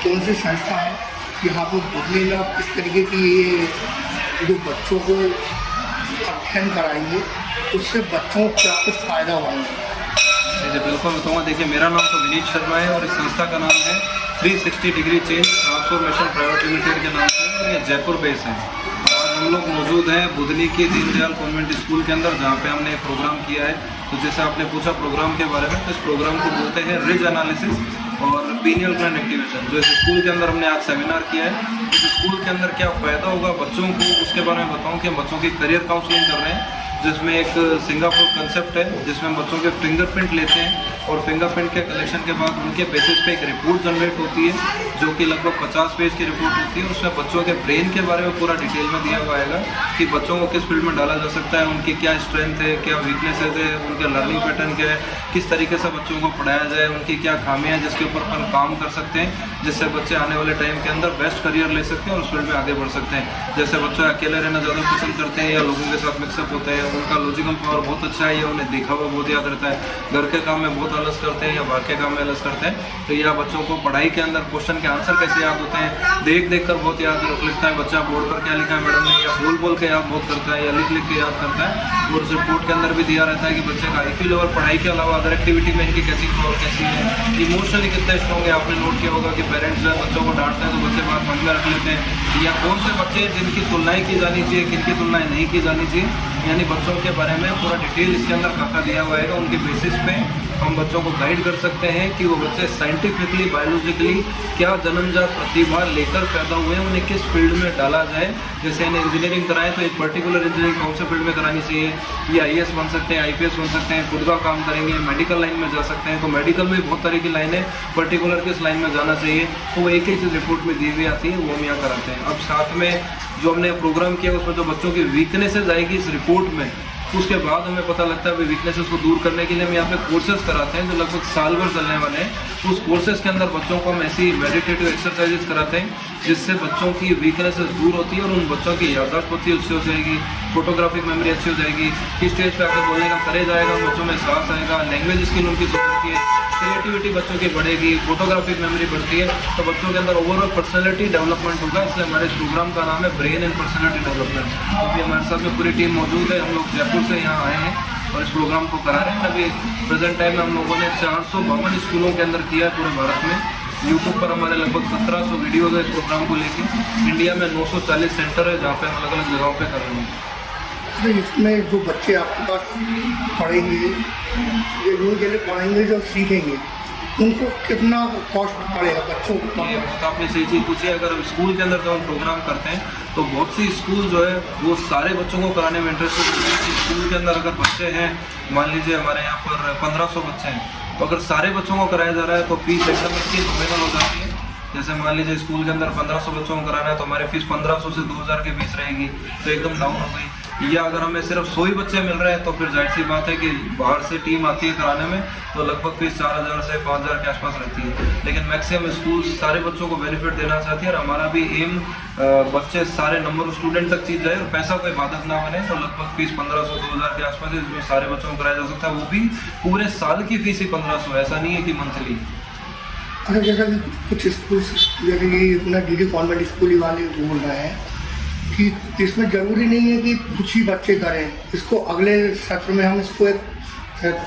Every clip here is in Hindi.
कौन सी संस्था है, यहाँ पर बुधनी में आप किस तरीके की ये जो बच्चों को अध्ययन कराएंगे उससे बच्चों को क्या कुछ फ़ायदा होगा? जी बिल्कुल बताऊँगा। देखिए, मेरा नाम तो विनीत शर्मा है और इस संस्था का नाम है 360 degree change transformation private limited के नाम से, और ये जयपुर बेस है। आज हम लोग मौजूद हैं बुधनी की दीनदयाल कॉन्वेंट स्कूल के अंदर, जहाँ पे हमने एक प्रोग्राम किया है। तो जैसे आपने पूछा प्रोग्राम के बारे में, तो इस प्रोग्राम को बोलते हैं रिज एनालिसिस और पीनियल ग्लैंड एक्टिवेशन। जो इस स्कूल के अंदर हमने आज सेमिनार किया है, इस स्कूल के अंदर क्या फ़ायदा होगा बच्चों को, उसके बारे में बताऊँ कि हम बच्चों की करियर काउंसलिंग कर रहे हैं, जिसमें एक सिंगापुर कंसेप्ट है, जिसमें बच्चों के फिंगरप्रिंट लेते हैं और फिंगरप्रिंट के कलेक्शन के बाद उनके बेसिस पे एक रिपोर्ट जनरेट होती है, जो कि लगभग 50 पेज की रिपोर्ट होती है। उसमें बच्चों के ब्रेन के बारे में पूरा डिटेल में दिया हुआ है कि बच्चों को किस फील्ड में डाला जा सकता है, उनकी क्या स्ट्रेंथ है, क्या वीकनेसेस है, उनके लर्निंग पैटर्न क्या है, किस तरीके से बच्चों को पढ़ाया जाए, उनकी क्या खामियां हैं जिसके ऊपर अपन काम कर सकते हैं, जिससे बच्चे आने वाले टाइम के अंदर बेस्ट करियर ले सकते हैं और उस फील्ड में आगे बढ़ सकते हैं। जैसे बच्चे अकेले रहना ज़्यादा पसंद करते हैं या लोगों के साथ मिक्सअप होते हैं, उनका लॉजिकल पावर बहुत अच्छा है या उन्हें देखा हुआ बहुत याद रहता है, घर के काम में बहुत आलस करते हैं या बाहर के काम में आलस करते हैं, तो यह बच्चों को पढ़ाई के अंदर क्वेश्चन के आंसर कैसे याद होते हैं, देख देख कर बहुत याद रख लेता है बच्चा, बोर्ड पर क्या लिखा है मैडम ने, या बोल बोल के याद बहुत करता है या लिख लिख के याद करता है। और उस रिपोर्ट के अंदर भी दिया रहता है कि बच्चे का IQ लेवल पढ़ाई के अलावा अदर एक्टिविटी में इनकी कैसी पावर कैसी है, इमोशनली कितने स्ट्रॉन्ग है। आपने नोट किया होगा कि पेरेंट्स जो है बच्चों को डांटते हैं तो बच्चे बात मन में रख लेते हैं, या कौन से बच्चे जिनकी तुलनाएं की जानी चाहिए, किनकी तुलनाएं नहीं की जानी चाहिए, यानी बच्चों के बारे में पूरा डिटेल इसके अंदर खाका दिया हुआ है। उनके बेसिस पे हम बच्चों को गाइड कर सकते हैं कि वो बच्चे साइंटिफिकली बायोलॉजिकली क्या जन्मजात प्रतिभा लेकर पैदा हुए हैं, उन्हें किस फील्ड में डाला जाए। जैसे इन्हें इंजीनियरिंग कराएं तो एक पर्टिकुलर इंजीनियरिंग कौन से फील्ड में करानी चाहिए, ये IAS बन सकते हैं, IPS बन सकते हैं, खुद का काम करेंगे, मेडिकल लाइन में जा सकते हैं, तो मेडिकल में बहुत तरह की लाइनें, पर्टिकुलर किस लाइन में जाना चाहिए, तो वो एक ही चीज़ रिपोर्ट में दी हुई आती है, वो हम यहाँ कराते हैं। अब साथ में जो हमने प्रोग्राम किया उसमें जो बच्चों की वीकनेसेस आएगी इस रिपोर्ट में, उसके बाद हमें पता लगता है वीकनेसेस को दूर करने के लिए हम यहाँ पे कोर्सेज कराते हैं जो लगभग साल भर चलने वाले हैं। उस कोर्सेज के अंदर बच्चों को हम ऐसी मेडिटेटिव एक्सरसाइजेस कराते हैं जिससे बच्चों की वीकनेसेस दूर होती है और उन बच्चों की याददाश्त अच्छी हो जाएगी, फोटोग्राफिक मेमोरी अच्छी हो जाएगी, स्टेज पे आकर बोलने का करेज आएगा, बच्चों में साहस आएगा, लैंग्वेज स्किल उनकी सुधरती है, क्रिएटिविटी बच्चों की बढ़ेगी, फोटोग्राफिक मेमोरी बढ़ती है, तो बच्चों के अंदर ओवरऑल पर्सनैलिटी डेवलपमेंट होगा। इसलिए हमारे इस प्रोग्राम का नाम है ब्रेन एंड पर्सनैलिटी डेवलपमेंट। अभी हमारे साथ में पूरी टीम मौजूद है, हम लोग जयपुर से यहाँ आए हैं और इस प्रोग्राम को करा रहे हैं। अभी प्रेजेंट टाइम में हम लोगों ने 452 स्कूलों के अंदर किया है पूरे भारत में। यूट्यूब पर हमारे लगभग 1700 वीडियोज़ है इस प्रोग्राम को लेके। इंडिया में 940 सेंटर है जहाँ पे हम अलग अलग जगहों पे कर रहे हैं। तो इसमें जो बच्चे आपके पास पढ़ेंगे, ये रूल के लिए पढ़ेंगे, जो सीखेंगे, उनको कितना कॉस्ट पड़ेगा बच्चों को? ये बहुत आपने सही चीज़ पूछी है। अगर स्कूल के अंदर जब हम प्रोग्राम करते हैं तो बहुत सी स्कूल जो है वो सारे बच्चों को कराने में इंटरेस्टेड होते हैं। स्कूल के अंदर अगर बच्चे हैं, मान लीजिए हमारे यहाँ पर 1500 बच्चे हैं, तो अगर सारे बच्चों को कराया जा रहा है तो फीस एकदम इसकी नॉमिनल हो जाती है। जैसे मान लीजिए स्कूल के अंदर 1500 बच्चों को कराना है तो हमारी फीस 1500 से 2000 के बीच रहेगी, तो एकदम डाउन हो गई। या अगर हमें सिर्फ 100 ही बच्चे मिल रहे हैं तो फिर जाहिर सी बात है कि बाहर से टीम आती है कराने में, तो लगभग फीस 4000 से 5000 के आसपास रहती है। लेकिन मैक्सिमम स्कूल सारे बच्चों को बेनिफिट देना चाहती है और हमारा भी एम बच्चे सारे नंबर स्टूडेंट तक चीज जाए और पैसा कोई बाधक ना बने। तो लगभग फीस 1500-2000 के आसपास है, जिसमें सारे बच्चों को कराया जा सकता है। वो भी पूरे साल की फीस ही 1500, ऐसा नहीं है कि मंथली। अच्छा, जैसा कि कुछ स्कूल जैसे कि अपना DD कॉन्वेंट स्कूल वाले बोल रहे हैं कि इसमें ज़रूरी नहीं है कि कुछ ही बच्चे करें, इसको अगले सत्र में हम इसको एक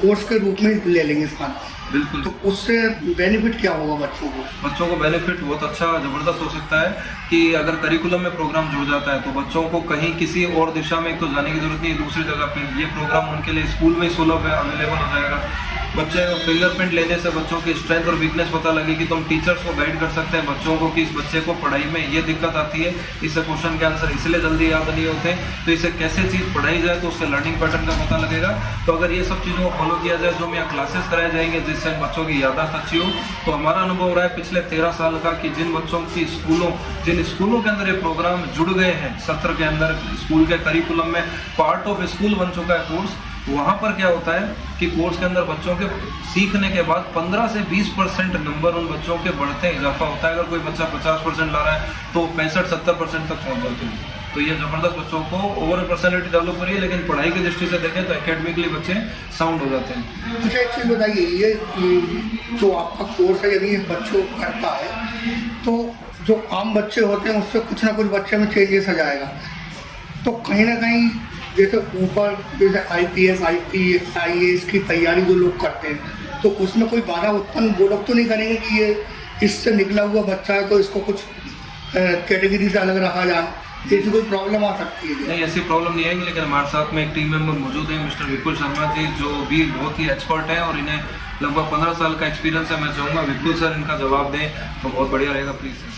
कोर्स के रूप में ले लेंगे इसका। बिल्कुल। तो उससे बेनिफिट क्या होगा बच्चों को? बच्चों को बेनिफिट बहुत अच्छा ज़बरदस्त हो सकता है कि अगर करिकुलम में प्रोग्राम जुड़ जाता है तो बच्चों को कहीं किसी और दिशा में एक तो जाने की जरूरत नहीं है, दूसरी जगह पे ये प्रोग्राम उनके लिए स्कूल में ही सुलभ है, अवेलेबल हो जाएगा। बच्चे फिंगरप्रिंट लेने से बच्चों की स्ट्रेंथ और वीकनेस पता लगेगी, तो हम टीचर्स को गाइड कर सकते हैं बच्चों को कि इस बच्चे को पढ़ाई में ये दिक्कत आती है, इससे क्वेश्चन के आंसर इसलिए जल्दी याद नहीं होते, तो इसे कैसे चीज़ पढ़ाई जाए तो उससे लर्निंग पैटर्न का पता लगेगा। तो अगर ये सब चीज़ों को फॉलो किया जाए, जो हम यहाँ क्लासेस कराए जाएंगे जिससे बच्चों की याददाश्त अच्छी हो, तो हमारा अनुभव हो रहा है पिछले 13 साल का कि जिन बच्चों की जिन स्कूलों के अंदर ये प्रोग्राम जुड़ गए हैं सत्र के अंदर, स्कूल के करिकुलम में पार्ट ऑफ स्कूल बन चुका है कोर्स, वहाँ पर क्या होता है कि कोर्स के अंदर बच्चों के सीखने के बाद 15 से 20% नंबर उन बच्चों के बढ़ते हैं, इजाफा होता है। अगर कोई बच्चा 50% ला रहा है तो 65-70% तक पहुँच जाते हैं। तो ये ज़बरदस्त बच्चों को ओवरऑल पर्सनैलिटी डेवलप करिए, लेकिन पढ़ाई की दृष्टि से देखें तो एकेडमिकली बच्चे साउंड हो जाते हैं। मुझे एक चीज़ बताइए, ये जो आपका कोर्स है यदि बच्चों को करता है तो जो आम बच्चे होते हैं उससे कुछ ना कुछ बच्चे में चेंजेस आ जाएगा। तो कहीं ना कहीं जैसे ऊपर जैसे IPS IAS की तैयारी जो लोग करते हैं, तो उसमें कोई बाधा उत्पन्न वो लोग तो नहीं करेंगे कि ये इससे निकला हुआ बच्चा है तो इसको कुछ कैटेगरी से अलग रखा जाए, ऐसी कोई प्रॉब्लम आ सकती है? नहीं, ऐसी प्रॉब्लम नहीं आएगी, लेकिन हमारे साथ में एक टीम मेंबर मौजूद है, मिस्टर विपुल शर्मा जी, जो भी बहुत ही एक्सपर्ट है और इन्हें लगभग 15 साल का एक्सपीरियंस है। मैं चाहूँगा विपुल सर इनका जवाब दें तो बहुत बढ़िया रहेगा, प्लीज़।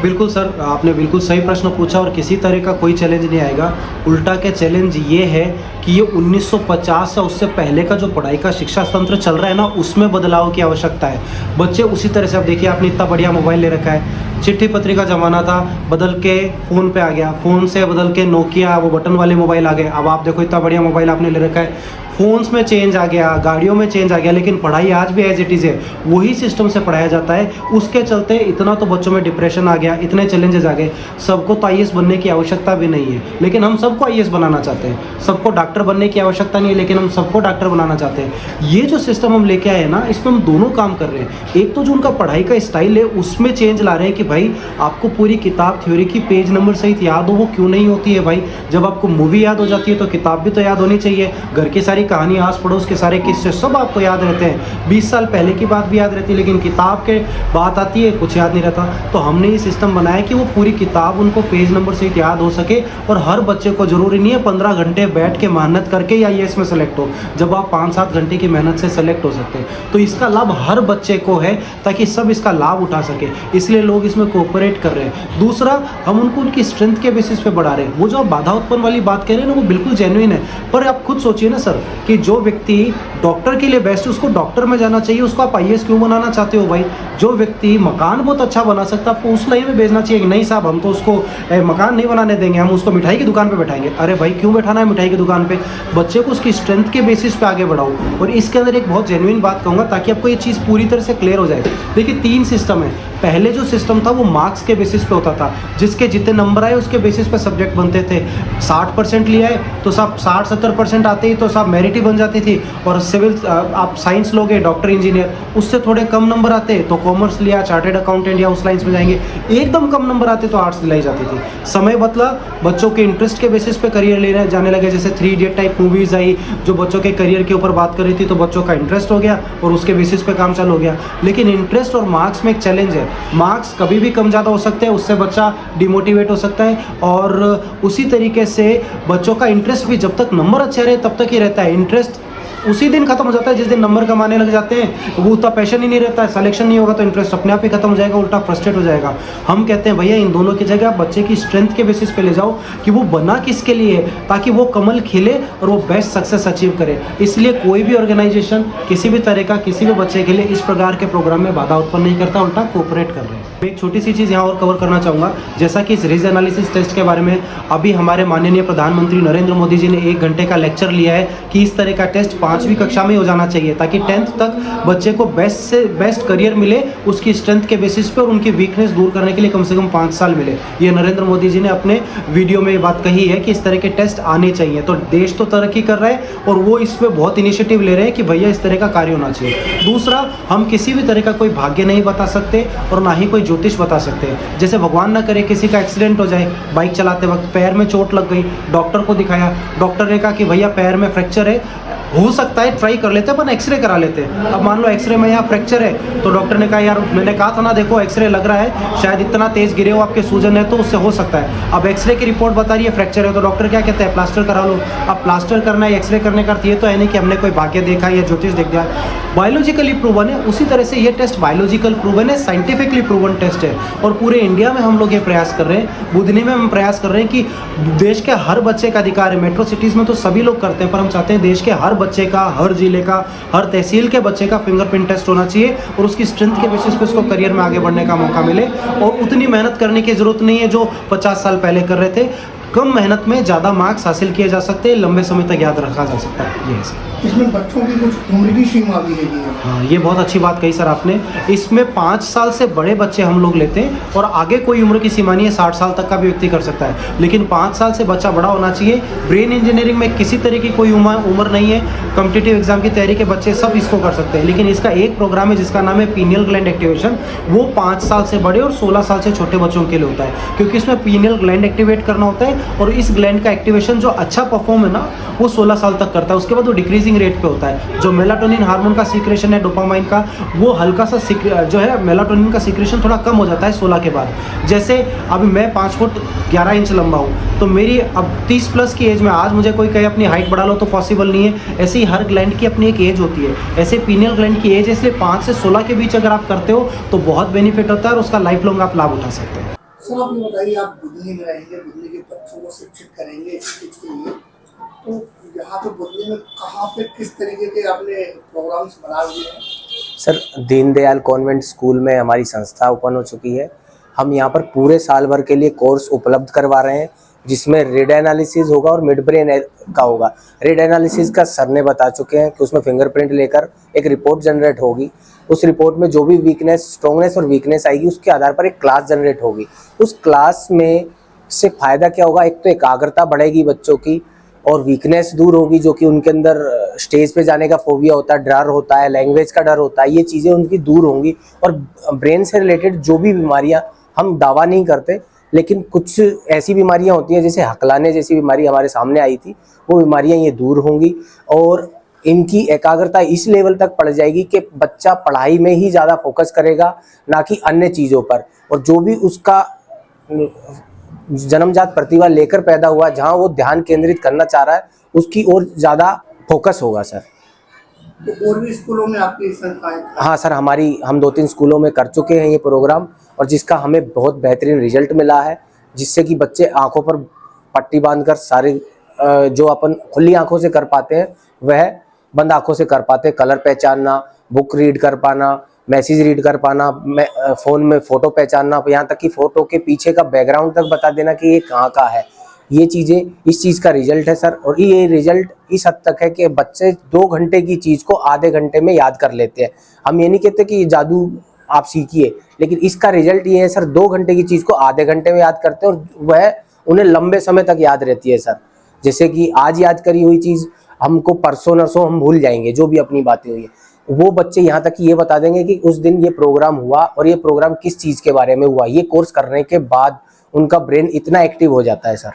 बिल्कुल सर, आपने बिल्कुल सही प्रश्न पूछा और किसी तरह का कोई चैलेंज नहीं आएगा। उल्टा के चैलेंज ये है कि ये 1950 या उससे पहले का जो पढ़ाई का शिक्षा तंत्र चल रहा है ना, उसमें बदलाव की आवश्यकता है। बच्चे उसी तरह से, अब देखिए आपने इतना बढ़िया मोबाइल ले रखा है, चिट्ठी पत्री का ज़माना था, बदल के फ़ोन पे आ गया, फ़ोन से बदल के नोकिया वो बटन वाले मोबाइल आ गए। अब आप देखो इतना बढ़िया मोबाइल आपने ले रखा है, फ़ोन्स में चेंज आ गया, गाड़ियों में चेंज आ गया, लेकिन पढ़ाई आज भी एज इट इज़ है, वही सिस्टम से पढ़ाया जाता है। उसके चलते इतना तो बच्चों में डिप्रेशन आ गया, इतने चैलेंजेस आ गए। सबको तो IAS बनने की आवश्यकता भी नहीं है, लेकिन हम सबको IAS बनाना चाहते हैं। सबको डॉक्टर बनने की आवश्यकता नहीं है, लेकिन हम सबको डॉक्टर बनाना चाहते हैं। ये जो सिस्टम हम लेके आए ना, इसमें हम दोनों काम कर रहे हैं। एक तो जो उनका पढ़ाई का स्टाइल है उसमें चेंज ला रहे हैं कि भाई आपको पूरी किताब थ्योरी की पेज नंबर सहित याद हो, वो क्यों नहीं होती है भाई। जब आपको मूवी याद हो जाती है तो किताब भी तो याद होनी चाहिए। घर की सारी कहानी, आस पड़ोस के सारे किस्से सब आपको याद रहते हैं, 20 साल पहले की बात भी याद रहती है, लेकिन किताब के बात आती है कुछ याद नहीं रहता। तो हमने ये सिस्टम बनाया कि वो पूरी किताब उनको पेज नंबर सहित याद हो सके। और हर बच्चे को जरूरी नहीं है 15 घंटे बैठ के मेहनत करके या IAS में सेलेक्ट हो, जब आप 5-7 घंटे की मेहनत से सेलेक्ट हो सकते हैं। तो इसका लाभ हर बच्चे को है, ताकि सब इसका लाभ उठा सके, इसलिए लोग इसमें कोऑपरेट कर रहे हैं। दूसरा, हम उनको उनकी स्ट्रेंथ के बेसिस पे बढ़ा रहे हैं। वो जो आप बाधा उत्पन्न वाली बात कह रहे हैं ना, वो बिल्कुल जेन्युइन है। पर आप खुद सोचिए ना सर, कि जो व्यक्ति डॉक्टर के लिए बेस्ट है उसको डॉक्टर में जाना चाहिए, उसको आप IAS क्यों बनाना चाहते हो भाई। जो व्यक्ति मकान बहुत अच्छा बना सकता है, आपको उस लाइन में भेजना चाहिए कि नहीं साहब हम तो उसको मकान नहीं बनाने देंगे, हम उसको मिठाई की दुकान पे बैठाएंगे। अरे भाई क्यों बैठाना है मिठाई की दुकान पे, बच्चे को उसकी स्ट्रेंथ के बेसिस पे आगे बढ़ाओ। और इसके अंदर एक बहुत जेन्युइन बात कहूँगा ताकि आपको ये चीज़ पूरी तरह से क्लियर हो जाए। देखिए 3 सिस्टम है। पहले जो सिस्टम था वो मार्क्स के बेसिस पे होता था, जिसके जितने नंबर आए उसके बेसिस पे सब्जेक्ट बनते थे। 60% लिया है तो सब 60-70% आते ही तो सब मेरिट ही बन जाती थी। और सिविल आप साइंस लोगे, डॉक्टर इंजीनियर, उससे थोड़े कम नंबर आते तो कॉमर्स लिया, चार्टेड अकाउंटेंट या उस लाइन्स में जाएंगे। एकदम कम नंबर आते तो आर्ट्स दिलाई जाती थी। समय बदला, बच्चों के इंटरेस्ट के बेसिस पे करियर लेने जाने लगे। जैसे 3 इडियट टाइप मूवीज़ आई जो बच्चों के करियर के ऊपर बात कर रही थी, तो बच्चों का इंटरेस्ट हो गया और उसके बेसिस पे काम चालू हो गया। लेकिन इंटरेस्ट और मार्क्स में एक चैलेंज है, मार्क्स कभी भी कम ज़्यादा हो सकते हैं, उससे बच्चा डिमोटिवेट हो सकता है। और उसी तरीके से बच्चों का इंटरेस्ट भी जब तक नंबर अच्छे रहे तब तक ही रहता है। इंटरेस्ट उसी दिन खत्म हो जाता है जिस दिन नंबर कमाने लग जाते हैं, वो उतना पैशन ही नहीं रहता है। सिलेक्शन नहीं होगा तो इंटरेस्ट अपने आप ही खत्म हो जाएगा, उल्टा फ्रस्ट्रेट हो जाएगा। हम कहते हैं भैया इन दोनों की जगह आप बच्चे की स्ट्रेंथ के बेसिस पे ले जाओ कि वो बना किसके लिए है, ताकि वो कमल खिले और वो बेस्ट सक्सेस अचीव करे। इसलिए कोई भी ऑर्गेनाइजेशन किसी भी तरह का किसी भी बच्चे के लिए इस प्रकार के प्रोग्राम में बाधा उत्पन्न नहीं करता, उल्टा कोऑपरेट कर रहे हैं। मैं एक छोटी सी चीज़ यहाँ और कवर करना चाहूँगा, जैसा कि इस रिज एनालिसिस टेस्ट के बारे में अभी हमारे माननीय प्रधानमंत्री नरेंद्र मोदी जी ने 1 घंटे का लेक्चर लिया है कि इस तरह का टेस्ट 5वीं कक्षा में हो जाना चाहिए, ताकि 10th तक बच्चे को बेस्ट से बेस्ट करियर मिले उसकी स्ट्रेंथ के बेसिस पे, और उनकी वीकनेस दूर करने के लिए कम से कम 5 साल मिले। ये नरेंद्र मोदी जी ने अपने वीडियो में ये बात कही है कि इस तरह के टेस्ट आने चाहिए। तो देश तो तरक्की कर रहा है और वो इस पर बहुत इनिशिएटिव ले रहे हैं कि भैया इस तरह का कार्य होना चाहिए। दूसरा, हम किसी भी तरह का कोई भाग्य नहीं बता सकते और ना ही कोई ज्योतिष बता सकते। जैसे भगवान ना करे किसी का एक्सीडेंट हो जाए, बाइक चलाते वक्त पैर में चोट लग गई, डॉक्टर को दिखाया, डॉक्टर ने कहा कि भैया पैर में फ्रैक्चर है, हो सकता है ट्राई कर लेते हैं, पर एक्सरे करा लेते हैं। अब मान लो एक्सरे में यहाँ फ्रैक्चर है, तो डॉक्टर ने कहा यार मैंने कहा था ना देखो एक्सरे लग रहा है, शायद इतना तेज गिरे हो, आपके सूजन है तो उससे हो सकता है। अब एक्सरे की रिपोर्ट बता रही है फ्रैक्चर है, तो डॉक्टर क्या कहते हैं प्लास्टर करा लो। अब प्लास्टर करना है, एक्सरे करने का अर्थ ये तो है नहीं कि हमने कोई भाग्य देखा या ज्योतिष देख दिया। बायोलॉजिकली प्रूवन है, उसी तरह से ये टेस्ट बायोलॉजिकल प्रूवन है, साइंटिफिकली प्रूवन टेस्ट है। और पूरे इंडिया में हम लोग ये प्रयास कर रहे हैं, बुधनी में हम प्रयास कर रहे हैं कि देश के हर बच्चे का अधिकार है। मेट्रो सिटीज़ में तो सभी लोग करते हैं, पर हम चाहते हैं देश के हर बच्चे का, हर जिले का, हर तहसील के बच्चे का फिंगरप्रिंट टेस्ट होना चाहिए और उसकी स्ट्रेंथ के बेसिस पे उसको करियर में आगे बढ़ने का मौका मिले। और उतनी मेहनत करने की ज़रूरत नहीं है जो 50 साल पहले कर रहे थे। कम मेहनत में ज़्यादा मार्क्स हासिल किए जा सकते हैं, लंबे समय तक याद रखा जा सकता है। ये है सर। इसमें बच्चों की कुछ उम्र की सीमा भी है जी। हाँ, ये बहुत अच्छी बात कही सर आपने। इसमें 5 साल से बड़े बच्चे हम लोग लेते हैं और आगे कोई उम्र की सीमा नहीं है, 60 साल तक का भी व्यक्ति कर सकता है, लेकिन 5 साल से बच्चा बड़ा होना चाहिए। ब्रेन इंजीनियरिंग में किसी तरह की कोई उम्र नहीं है, कॉम्पिटिटिव एग्जाम की तैयारी के बच्चे सब इसको कर सकते हैं, लेकिन इसका एक प्रोग्राम है जिसका नाम है पीनियल ग्लैंड एक्टिवेशन। वो 5 साल से बड़े और 16 साल से छोटे बच्चों के लिए होता है, क्योंकि इसमें पीनियल ग्लैंड एक्टिवेट करना होता है और इस ग्लैंड का एक्टिवेशन जो अच्छा परफॉर्म है ना, वो 16 साल तक करता है। उसके बाद वो डिक्रीजिंग रेट पे होता है। जो मेलाटोनिन हार्मोन का सीक्रेशन है, डोपामाइन का, वो हल्का सा जो है मेलाटोनिन का सीक्रेशन थोड़ा कम हो जाता है 16 के बाद। जैसे अभी मैं 5 फुट 11 इंच लंबा हूँ, तो मेरी अब 30 प्लस की एज में आज मुझे कोई कहे अपनी हाइट बढ़ा लो तो पॉसिबल नहीं है। ऐसे ही हर ग्लैंड की अपनी एक एज होती है, ऐसे पीनियल ग्लैंड की एज है, इसलिए 5 से 16 के बीच अगर आप करते हो तो बहुत बेनिफिट होता है और उसका लाइफ लॉन्ग आप लाभ उठा सकते हैं। सर आप ये बताइए, आप बुधनी में रहेंगे, बुधनी के बच्चों को शिक्षित करेंगे इस चीज के लिए, तो यहाँ पे बुधनी में कहाँ पे किस तरीके के आपने प्रोग्राम्स बनाए हुए हैं? सर, दीनदयाल कॉन्वेंट स्कूल में हमारी संस्था ओपन हो चुकी है। हम यहाँ पर पूरे साल भर के लिए कोर्स उपलब्ध करवा रहे हैं, जिसमें रीड एनालिसिस होगा और मिड ब्रेन का होगा। रीड एनालिसिस का सर ने बता चुके हैं कि उसमें फिंगरप्रिंट लेकर एक रिपोर्ट जनरेट होगी। उस रिपोर्ट में जो भी वीकनेस, स्ट्रॉन्गनेस और वीकनेस आएगी, उसके आधार पर एक क्लास जनरेट होगी। उस क्लास में से फ़ायदा क्या होगा, एक तो एकाग्रता बढ़ेगी बच्चों की और वीकनेस दूर होगी, जो कि उनके अंदर स्टेज पे जाने का फोबिया होता है, डर होता है, लैंग्वेज का डर होता है, ये चीज़ें उनकी दूर होंगी। और ब्रेन से रिलेटेड जो भी बीमारियां, हम दावा नहीं करते, लेकिन कुछ ऐसी बीमारियां होती हैं जैसे हकलाने जैसी बीमारी हमारे सामने आई थी, वो बीमारियां ये दूर होंगी और इनकी एकाग्रता इस लेवल तक पड़ जाएगी कि बच्चा पढ़ाई में ही ज़्यादा फोकस करेगा, ना कि अन्य चीज़ों पर। और जो भी उसका जन्मजात प्रतिभा लेकर पैदा हुआ, जहां वो ध्यान केंद्रित करना चाह रहा है, उसकी ओर ज़्यादा फोकस होगा सर। तो और भी स्कूलों में आपकी संस्थाएं? हाँ सर, हम 2-3 स्कूलों में कर चुके हैं ये प्रोग्राम, और जिसका हमें बहुत बेहतरीन रिजल्ट मिला है, जिससे कि बच्चे आंखों पर पट्टी बांधकर सारे जो अपन खुली आंखों से कर पाते हैं वह बंद आंखों से कर पाते हैं। कलर पहचानना, बुक रीड कर पाना, मैसेज रीड कर पाना, फ़ोन में फ़ोटो पहचानना, यहाँ तक कि फ़ोटो के पीछे का बैकग्राउंड तक बता देना कि ये कहाँ का है। ये चीज़ें, इस चीज़ का रिजल्ट है सर। और ये रिजल्ट इस हद तक है कि बच्चे 2 घंटे की चीज़ को आधे घंटे में याद कर लेते हैं। हम ये नहीं कहते कि ये जादू आप सीखिए, लेकिन इसका रिजल्ट ये है सर, 2 घंटे की चीज़ को आधे घंटे में याद करते हैं और वह उन्हें लंबे समय तक याद रहती है सर। जैसे कि आज याद करी हुई चीज़ हमको परसों नरसों हम भूल जाएंगे, जो भी अपनी बातें हुई है। वो बच्चे यहाँ तक कि ये बता देंगे कि उस दिन ये प्रोग्राम हुआ और ये प्रोग्राम किस चीज़ के बारे में हुआ। ये कोर्स करने के बाद उनका ब्रेन इतना एक्टिव हो जाता है सर।